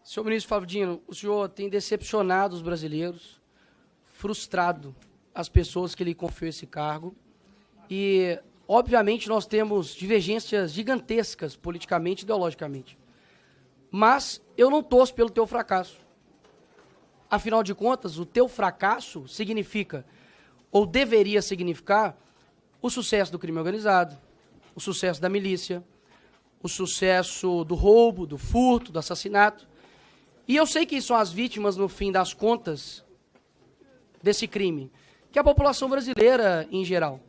Senhor ministro Flávio Dino, o senhor tem decepcionado os brasileiros, frustrado as pessoas que lhe confiou esse cargo e, obviamente, nós temos divergências gigantescas politicamente e ideologicamente. Mas eu não torço pelo teu fracasso. Afinal de contas, o teu fracasso significa, ou deveria significar, o sucesso do crime organizado, o sucesso da milícia, o sucesso do roubo, do furto, do assassinato. E eu sei quem são as vítimas, no fim das contas, desse crime, que é a população brasileira em geral.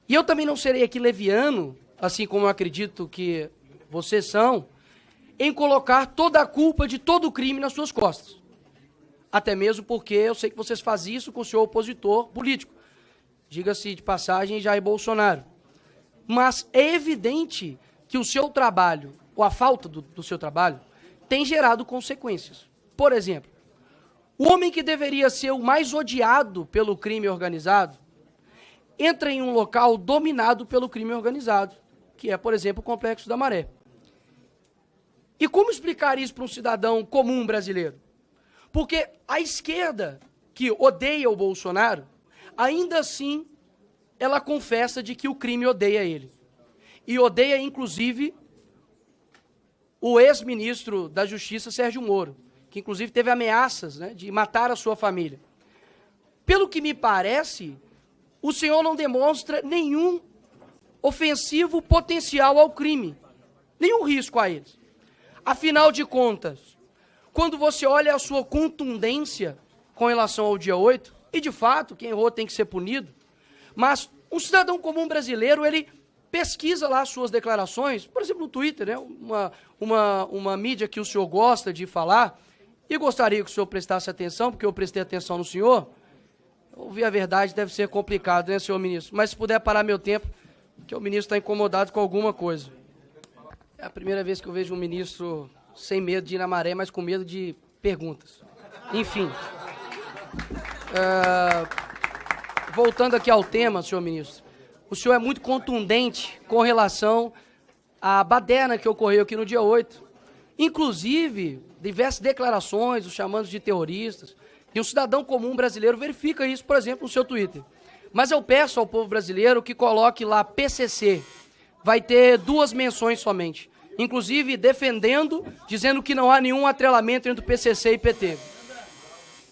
E eu também não serei aqui leviano, assim como eu acredito que vocês são, em colocar toda a culpa de todo o crime nas suas costas. Até mesmo porque eu sei que vocês fazem isso com o seu opositor político. Diga-se de passagem, Jair Bolsonaro. Mas é evidente que o seu trabalho, ou a falta do seu trabalho, tem gerado consequências. Por exemplo, o homem que deveria ser o mais odiado pelo crime organizado entra em um local dominado pelo crime organizado, que é, por exemplo, o Complexo da Maré. E como explicar isso para um cidadão comum brasileiro? Porque a esquerda, que odeia o Bolsonaro, ainda assim, ela confessa de que o crime odeia ele. E odeia, inclusive, o ex-ministro da Justiça, Sérgio Moro, que inclusive teve ameaças, né, de matar a sua família. Pelo que me parece, o senhor não demonstra nenhum ofensivo potencial ao crime, nenhum risco a eles. Afinal de contas, quando você olha a sua contundência com relação ao dia 8, e de fato, quem errou tem que ser punido, mas um cidadão comum brasileiro, ele pesquisa lá as suas declarações, por exemplo, no Twitter, né, uma mídia que o senhor gosta de falar, e gostaria que o senhor prestasse atenção, porque eu prestei atenção no senhor. Ouvir a verdade deve ser complicado, né, senhor ministro? Mas se puder parar meu tempo, que o ministro está incomodado com alguma coisa. É a primeira vez que eu vejo um ministro sem medo de ir na maré, mas com medo de perguntas. Enfim. Voltando aqui ao tema, senhor ministro. O senhor é muito contundente com relação à baderna que ocorreu aqui no dia 8. Inclusive, diversas declarações, os chamando de terroristas. E um cidadão comum brasileiro verifica isso, por exemplo, no seu Twitter. Mas eu peço ao povo brasileiro que coloque lá PCC. Vai ter 2 menções somente. Inclusive, defendendo, dizendo que não há nenhum atrelamento entre o PCC e PT.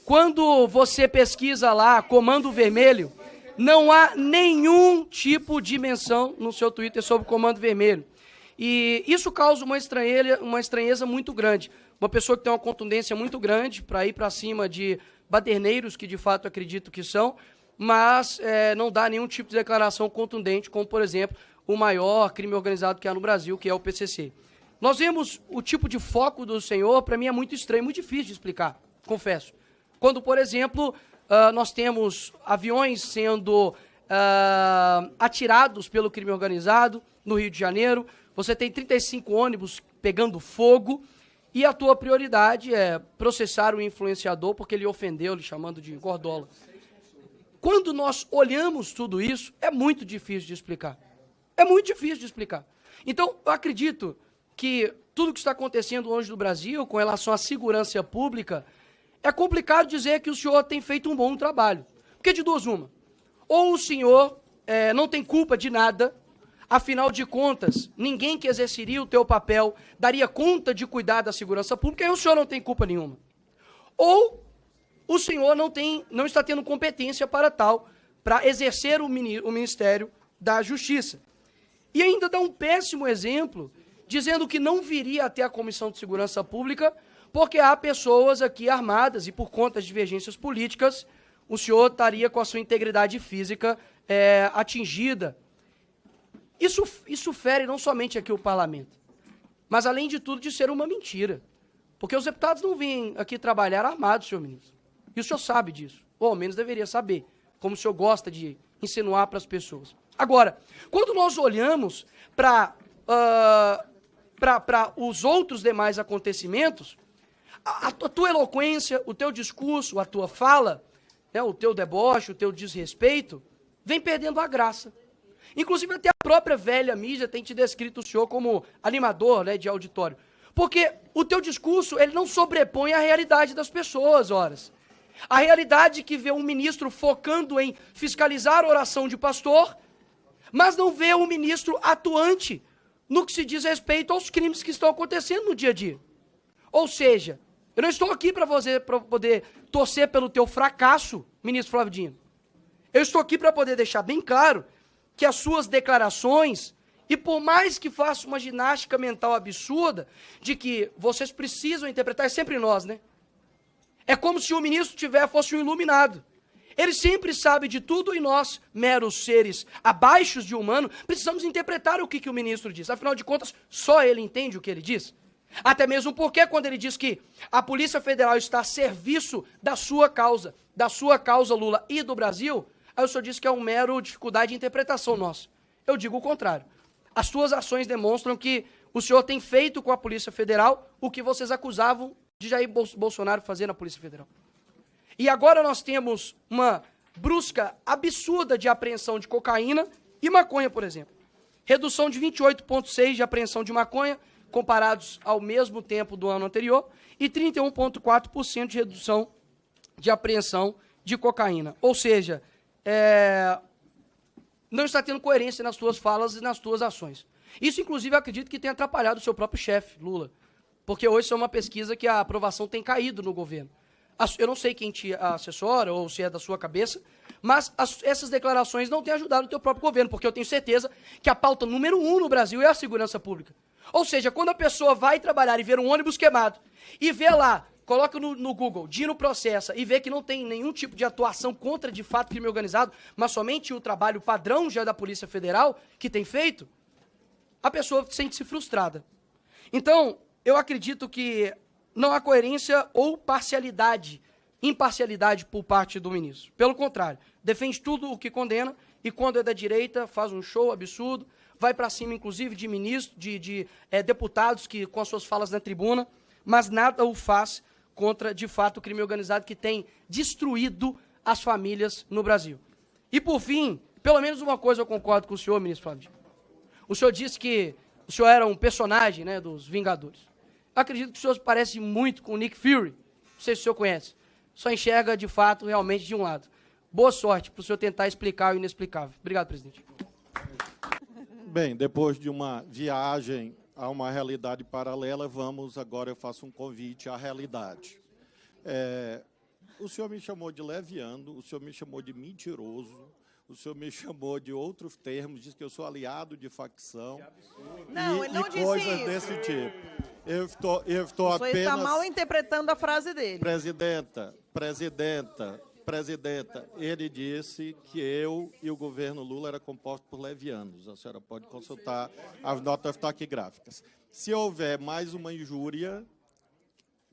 Quando você pesquisa lá Comando Vermelho, não há nenhum tipo de menção no seu Twitter sobre o Comando Vermelho. E isso causa uma estranheza muito grande. Uma pessoa que tem uma contundência muito grande para ir para cima de baderneiros, que de fato acredito que são, mas não dá nenhum tipo de declaração contundente, como, por exemplo, o maior crime organizado que há no Brasil, que é o PCC. Nós vemos o tipo de foco do senhor, para mim é muito estranho, muito difícil de explicar, confesso. Quando, por exemplo, nós temos aviões sendo atirados pelo crime organizado no Rio de Janeiro, você tem 35 ônibus pegando fogo, e a tua prioridade é processar o influenciador porque ele ofendeu, lhe chamando de gordola. Quando nós olhamos tudo isso, é muito difícil de explicar. É muito difícil de explicar. Então, eu acredito que tudo que está acontecendo hoje no Brasil com relação à segurança pública, é complicado dizer que o senhor tem feito um bom trabalho. Porque de duas uma. Ou o senhor não tem culpa de nada, afinal de contas, ninguém que exerceria o teu papel daria conta de cuidar da segurança pública, e o senhor não tem culpa nenhuma. Ou o senhor não está tendo competência para tal, para exercer o Ministério da Justiça. E ainda dá um péssimo exemplo, dizendo que não viria até a Comissão de Segurança Pública, porque há pessoas aqui armadas e por conta de divergências políticas, o senhor estaria com a sua integridade física atingida. Isso fere não somente aqui o parlamento, mas além de tudo de ser uma mentira. Porque os deputados não vêm aqui trabalhar armados, senhor ministro. E o senhor sabe disso, ou ao menos deveria saber, como o senhor gosta de insinuar para as pessoas. Agora, quando nós olhamos para os outros demais acontecimentos, a tua eloquência, o teu discurso, a tua fala, né, o teu deboche, o teu desrespeito, vem perdendo a graça. Inclusive até a própria velha mídia tem te descrito o senhor como animador, né, de auditório. Porque o teu discurso, ele não sobrepõe a realidade das pessoas, horas. A realidade que vê um ministro focando em fiscalizar a oração de pastor, mas não vê um ministro atuante no que se diz respeito aos crimes que estão acontecendo no dia a dia. Ou seja, eu não estou aqui para poder torcer pelo teu fracasso, ministro Flávio Dino. Eu estou aqui para poder deixar bem claro que as suas declarações, e por mais que faça uma ginástica mental absurda, de que vocês precisam interpretar, é sempre nós, né? É como se o ministro fosse um iluminado. Ele sempre sabe de tudo e nós, meros seres abaixo de humano, precisamos interpretar o que o ministro diz. Afinal de contas, só ele entende o que ele diz. Até mesmo porque quando ele diz que a Polícia Federal está a serviço da sua causa Lula e do Brasil, aí o senhor diz que é uma mera dificuldade de interpretação nossa. Eu digo o contrário. As suas ações demonstram que o senhor tem feito com a Polícia Federal o que vocês acusavam de Jair Bolsonaro fazer na Polícia Federal. E agora nós temos uma brusca absurda de apreensão de cocaína e maconha, por exemplo. Redução de 28,6% de apreensão de maconha, comparados ao mesmo tempo do ano anterior, e 31,4% de redução de apreensão de cocaína. Ou seja, não está tendo coerência nas tuas falas e nas tuas ações. Isso, inclusive, eu acredito que tem atrapalhado o seu próprio chefe, Lula. Porque hoje isso é uma pesquisa que a aprovação tem caído no governo. Eu não sei quem te assessora ou se é da sua cabeça, mas essas declarações não têm ajudado o teu próprio governo, porque eu tenho certeza que a pauta número 1 no Brasil é a segurança pública. Ou seja, quando a pessoa vai trabalhar e ver um ônibus queimado, e vê lá, coloca no Google, Dino processa, e vê que não tem nenhum tipo de atuação contra, de fato, crime organizado, mas somente o trabalho padrão já da Polícia Federal, que tem feito, a pessoa sente-se frustrada. Então, eu acredito que não há coerência ou imparcialidade por parte do ministro. Pelo contrário, defende tudo o que condena e quando é da direita faz um show absurdo, vai para cima inclusive de ministros, de deputados que com as suas falas na tribuna, mas nada o faz contra, de fato, o crime organizado que tem destruído as famílias no Brasil. E por fim, pelo menos uma coisa eu concordo com o senhor, ministro Flávio. O senhor disse que o senhor era um personagem, né, dos Vingadores. Acredito que o senhor parece muito com o Nick Fury. Não sei se o senhor conhece. Só enxerga, de fato, realmente de um lado. Boa sorte para o senhor tentar explicar o inexplicável. Obrigado, presidente. Bem, depois de uma viagem a uma realidade paralela, agora eu faço um convite à realidade. O senhor me chamou de leviano, o senhor me chamou de mentiroso, o senhor me chamou de outros termos, disse que eu sou aliado de facção. Não, ele não disse coisas isso. desse tipo. Eu estou O senhor apenas... está mal interpretando a frase dele. Presidenta, ele disse que eu e o governo Lula era composto por levianos. A senhora pode consultar as notas taquigráficas. Se houver mais uma injúria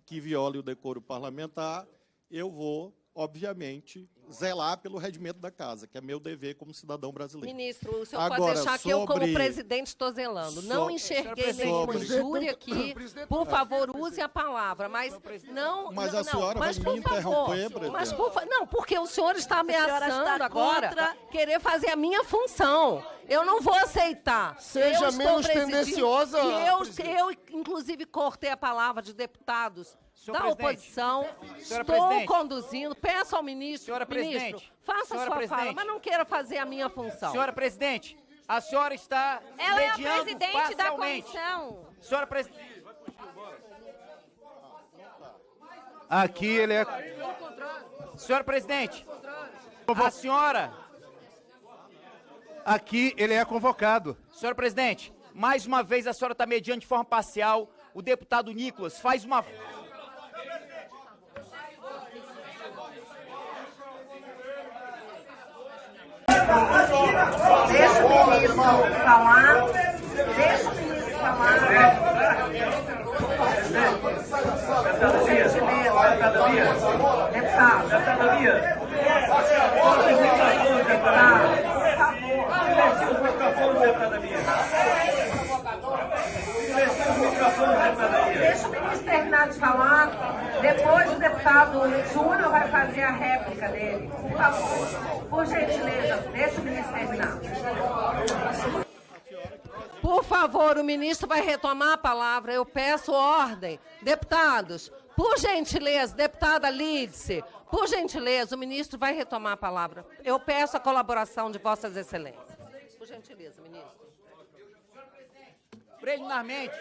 que viole o decoro parlamentar, eu vou, obviamente, zelar pelo regimento da casa, que é meu dever como cidadão brasileiro. Ministro, o senhor Agora, pode deixar que eu, como presidente, estou zelando. Não enxerguei nenhuma injúria aqui. Por favor, use a palavra, mas não... Mas não, a senhora mas, vai me interromper, presidente. presidente. Não, porque o senhor está ameaçando está agora contra- querer fazer a minha função. Eu não vou aceitar. Seja Eu estou menos presidindo, tendenciosa, e eu, presidente. inclusive, cortei a palavra de deputados Senhor da presidente. oposição. Senhora Estou presidente. conduzindo. Peço ao ministro, Senhora presidente. ministro, faça Senhora a sua fala, presidente. mas não queira fazer a minha função. Senhora presidente, a senhora está Ela é a mediando presidente da parcialmente. comissão. Senhora presidente. Aqui ele é... Senhora presidente, a senhora... Aqui ele é convocado. Senhora presidente, mais uma vez a senhora está mediando de forma parcial. O deputado Nicolas faz uma... Deixa o ministro falar. Deixa o ministro falar. Deixa o ministro terminar de falar. Depois o deputado Júnior vai fazer a réplica dele. Por favor, por gentileza, deixa o ministro terminar. Por favor, o ministro vai retomar a palavra. Eu peço ordem. Deputados, por gentileza, deputada Lídice, por gentileza, o ministro vai retomar a palavra. Eu peço a colaboração de vossas excelências. Por gentileza, ministro. Preliminarmente,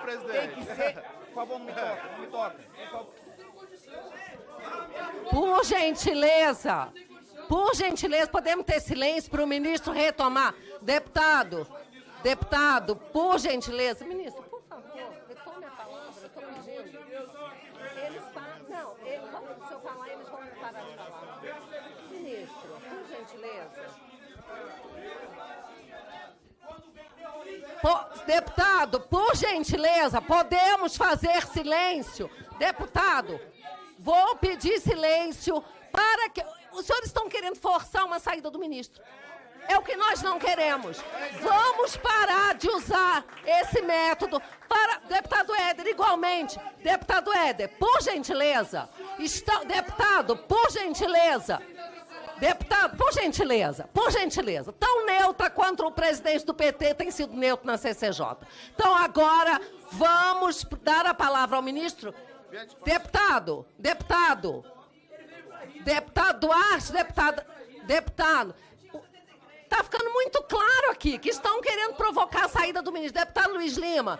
presidente. tem que ser... Por favor, não me toque, não me toque. Por favor. Por gentileza, podemos ter silêncio para o ministro retomar. Deputado, por gentileza. Ministro, por favor, retome a palavra, eu estou pedindo. Eles falam, se eu falar, eles vão parar de falar. Ministro, por gentileza. Deputado, por gentileza, podemos fazer silêncio? Deputado, vou pedir silêncio para que... Os senhores estão querendo forçar uma saída do ministro. É o que nós não queremos. Vamos parar de usar esse método para... Deputado Éder, igualmente. Deputado Éder, por gentileza. Deputado, por gentileza. Deputado, por gentileza, tão neutra quanto o presidente do PT tem sido neutro na CCJ. Então, agora, vamos dar a palavra ao ministro. Deputado Duarte, deputado, está ficando muito claro aqui que estão querendo provocar a saída do ministro. Deputado Luiz Lima,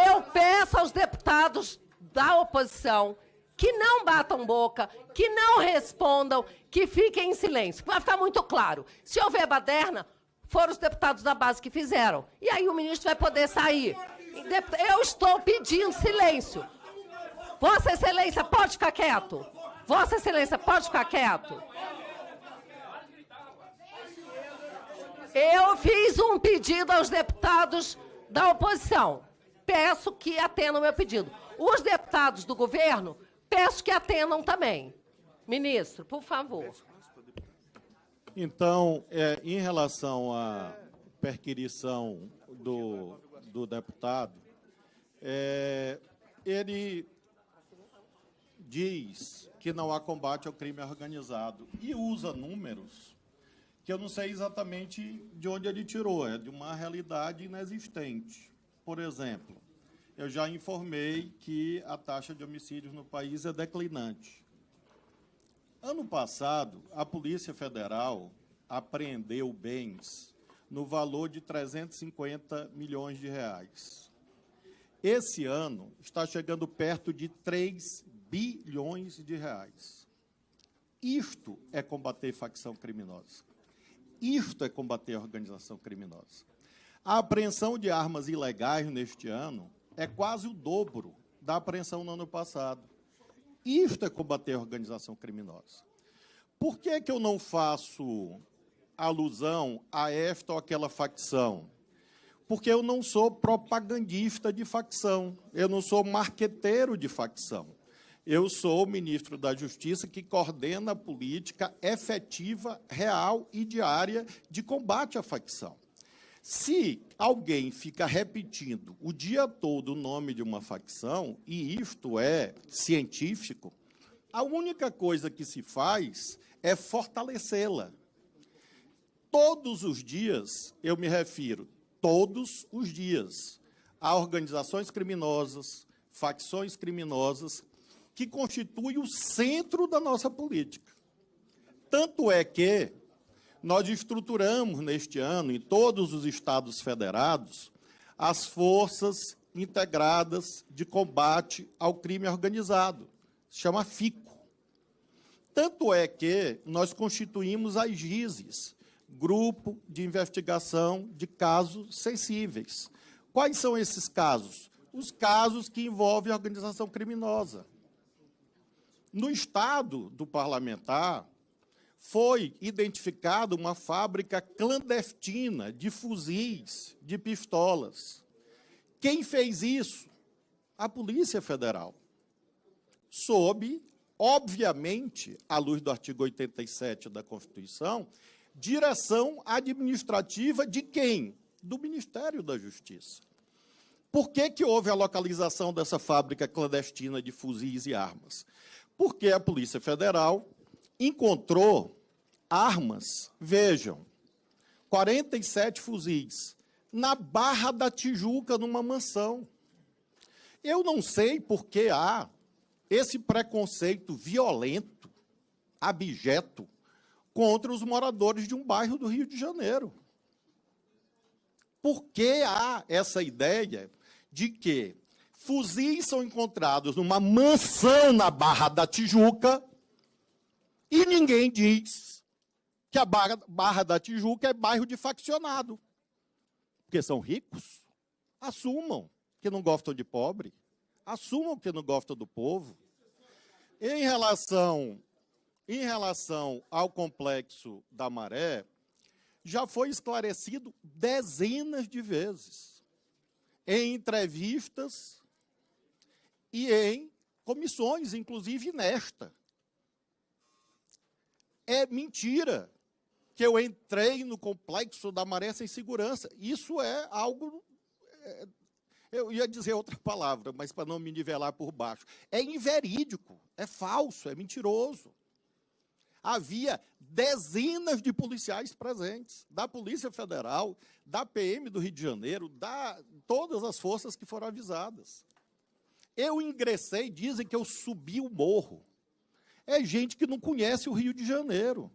eu peço aos deputados da oposição que não batam boca, que não respondam, que fiquem em silêncio. Vai ficar muito claro. Se houver baderna, foram os deputados da base que fizeram. E aí o ministro vai poder sair. Eu estou pedindo silêncio. Vossa Excelência, pode ficar quieto. Vossa Excelência, pode ficar quieto. Eu fiz um pedido aos deputados da oposição. Peço que atendam o meu pedido. Os deputados do governo, peço que atendam também. Ministro, por favor. Então, em relação à perquisição do deputado, ele diz que não há combate ao crime organizado e usa números que eu não sei exatamente de onde ele tirou, é de uma realidade inexistente. Por exemplo, eu já informei que a taxa de homicídios no país é declinante. Ano passado, a Polícia Federal apreendeu bens no valor de 350 milhões de reais. Esse ano está chegando perto de 3 bilhões de reais. Isto é combater facção criminosa. Isto é combater a organização criminosa. A apreensão de armas ilegais neste ano é quase o dobro da apreensão no ano passado. Isto é combater a organização criminosa. Por que eu não faço alusão a esta ou aquela facção? Porque eu não sou propagandista de facção, eu não sou marqueteiro de facção. Eu sou o ministro da Justiça que coordena a política efetiva, real e diária de combate à facção. Se alguém fica repetindo o dia todo o nome de uma facção, e isto é científico, a única coisa que se faz é fortalecê-la. Todos os dias, eu me refiro, todos os dias, a organizações criminosas, facções criminosas, que constituem o centro da nossa política. Tanto é que nós estruturamos neste ano, em todos os estados federados, as forças integradas de combate ao crime organizado, se chama FICO. Tanto é que nós constituímos as GISES, Grupo de Investigação de Casos Sensíveis. Quais são esses casos? Os casos que envolvem a organização criminosa. No estado do parlamentar, foi identificada uma fábrica clandestina de fuzis, de pistolas. Quem fez isso? A Polícia Federal. Sob, obviamente, à luz do artigo 87 da Constituição, direção administrativa de quem? Do Ministério da Justiça. Por que houve a localização dessa fábrica clandestina de fuzis e armas? Porque a Polícia Federal encontrou armas, vejam, 47 fuzis, na Barra da Tijuca, numa mansão. Eu não sei por que há esse preconceito violento, abjeto, contra os moradores de um bairro do Rio de Janeiro. Por que há essa ideia de que fuzis são encontrados numa mansão na Barra da Tijuca e ninguém diz que a Barra da Tijuca é bairro de faccionado? Porque são ricos? Assumam que não gostam de pobre. Assumam que não gostam do povo. Em relação ao Complexo da Maré, já foi esclarecido dezenas de vezes, em entrevistas e em comissões, inclusive nesta. É mentira que eu entrei no Complexo da Maré sem segurança. Isso é algo... eu ia dizer outra palavra, mas para não me nivelar por baixo. É inverídico, é falso, é mentiroso. Havia dezenas de policiais presentes, da Polícia Federal, da PM do Rio de Janeiro, todas as forças que foram avisadas. Eu ingressei, dizem que eu subi o morro. É gente que não conhece o Rio de Janeiro.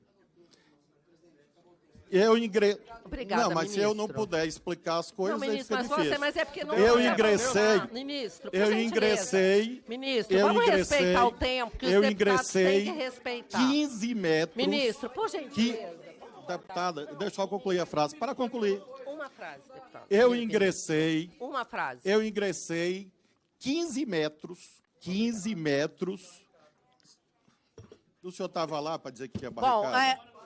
Obrigada, não, mas ministro. se eu não puder explicar as coisas, não, ministro, aí fica difícil. mas é porque não... Eu ingressei... Ministro, eu ingressei... Ministro, vamos respeitar o tempo que os deputados têm que respeitar. 15 metros... Ministro, por gentileza. Deputada, deixa eu concluir a frase. Para concluir. Uma frase, deputado. Eu ingressei... Uma frase. Eu ingressei 15 metros... O senhor estava lá para dizer que tinha barricada? Bom,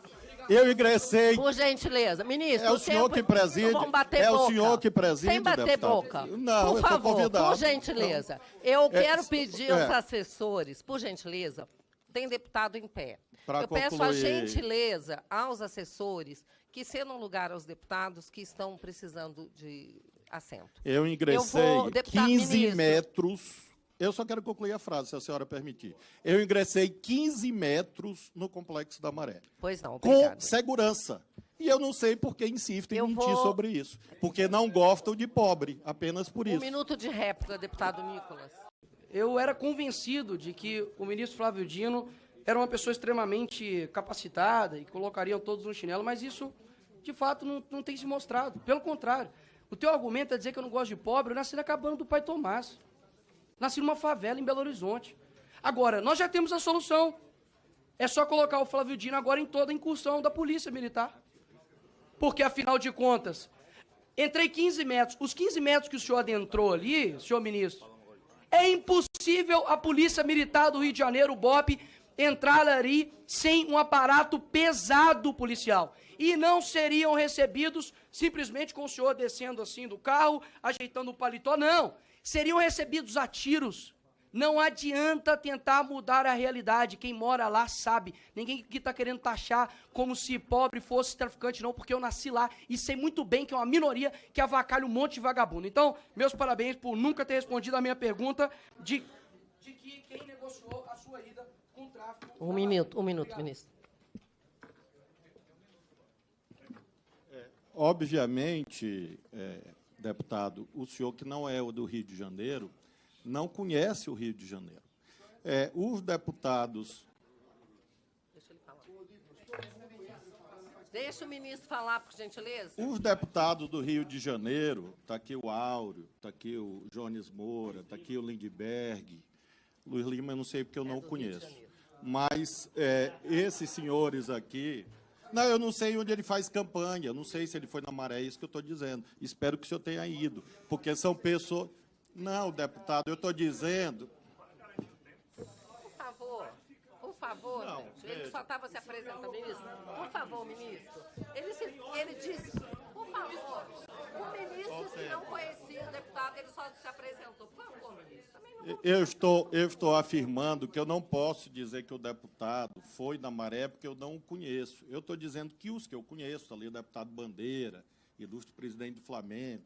eu ingressei... Por gentileza. Ministro, é o senhor que preside. Vamos bater é boca. o senhor que preside, sem bater deputado. boca. Não, por favor, eu estou convidado. por gentileza. Eu quero pedir aos assessores, por gentileza, tem deputado em pé. Pra eu peço a gentileza aos assessores que cedam lugar aos deputados que estão precisando de assento. Eu ingressei 15 ministro, metros... Eu só quero concluir a frase, se a senhora permitir. Eu ingressei 15 metros no Complexo da Maré. Pois não, obrigada. Com segurança. E eu não sei por que insistem em mentir vou... sobre isso. Porque não gostam de pobre, apenas por isso. 1 minuto de réplica, deputado Nicolas. Eu era convencido de que o ministro Flávio Dino era uma pessoa extremamente capacitada e colocariam todos no chinelo, mas isso, de fato, não tem se mostrado. Pelo contrário, o teu argumento é dizer que eu não gosto de pobre. Eu nasci na cabana do pai Tomás. Nasci numa favela em Belo Horizonte. Agora, nós já temos a solução. É só colocar o Flávio Dino agora em toda a incursão da Polícia Militar. Porque, afinal de contas, entrei 15 metros. Os 15 metros que o senhor adentrou ali, senhor ministro, é impossível a Polícia Militar do Rio de Janeiro, o BOP, entrar ali sem um aparato pesado policial. E não seriam recebidos simplesmente com o senhor descendo assim do carro, ajeitando o paletó, não. Seriam recebidos a tiros. Não adianta tentar mudar a realidade. Quem mora lá sabe. Ninguém que está querendo taxar como se pobre fosse traficante, não, porque eu nasci lá e sei muito bem que é uma minoria que avacalha um monte de vagabundo. Então, meus parabéns por nunca ter respondido a minha pergunta de que quem negociou a sua ida com o tráfico... Um minuto, ministro. Obviamente, deputado, o senhor que não é o do Rio de Janeiro, não conhece o Rio de Janeiro. Os deputados... Deixa ele falar. Deixa o ministro falar, por gentileza. Os deputados do Rio de Janeiro, está aqui o Áureo, está aqui o Jones Moura, está aqui o Lindbergh, Luiz Lima, eu não sei porque eu não o conheço. Mas esses senhores aqui... Não, eu não sei onde ele faz campanha, eu não sei se ele foi na Maré, é isso que eu estou dizendo. Espero que o senhor tenha ido, porque são pessoas... Não, deputado, eu estou dizendo... Por favor, Não, gente. Ele só estava se apresentando, ministro. Por favor, ministro. Ele disse, por favor, o ministro, se não conhecia o deputado, ele só se apresentou. Por favor, ministro. Também não... Eu estou afirmando que eu não posso dizer que o deputado foi na Maré porque eu não o conheço. Eu estou dizendo que os que eu conheço, ali o deputado Bandeira, ilustre presidente do Flamengo,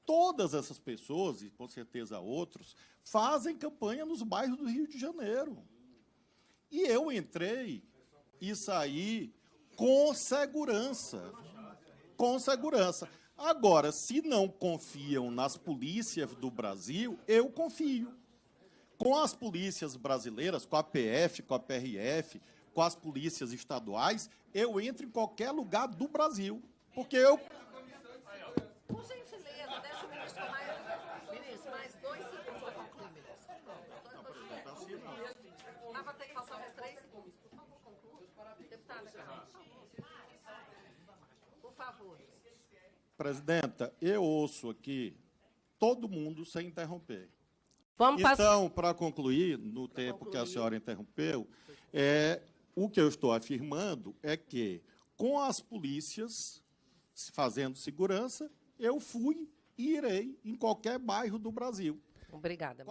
todas essas pessoas, e com certeza outros, fazem campanha nos bairros do Rio de Janeiro. E eu entrei e saí com segurança. Com segurança. Agora, se não confiam nas polícias do Brasil, eu confio. Com as polícias brasileiras, com a PF, com a PRF, com as polícias estaduais, eu entro em qualquer lugar do Brasil. Porque eu... Por gentileza, deixa o ministro mais... Ministro, mais 2 segundos para concluir, ministro. Vai ter que passar mais 3 segundos. Por favor, conclua. Deputada Carla. Por favor. Presidenta, eu ouço aqui todo mundo sem interromper. Vamos passar... Então, para concluir, no tempo que a senhora interrompeu, o que eu estou afirmando é que, com as polícias fazendo segurança, eu fui e irei em qualquer bairro do Brasil. Obrigada.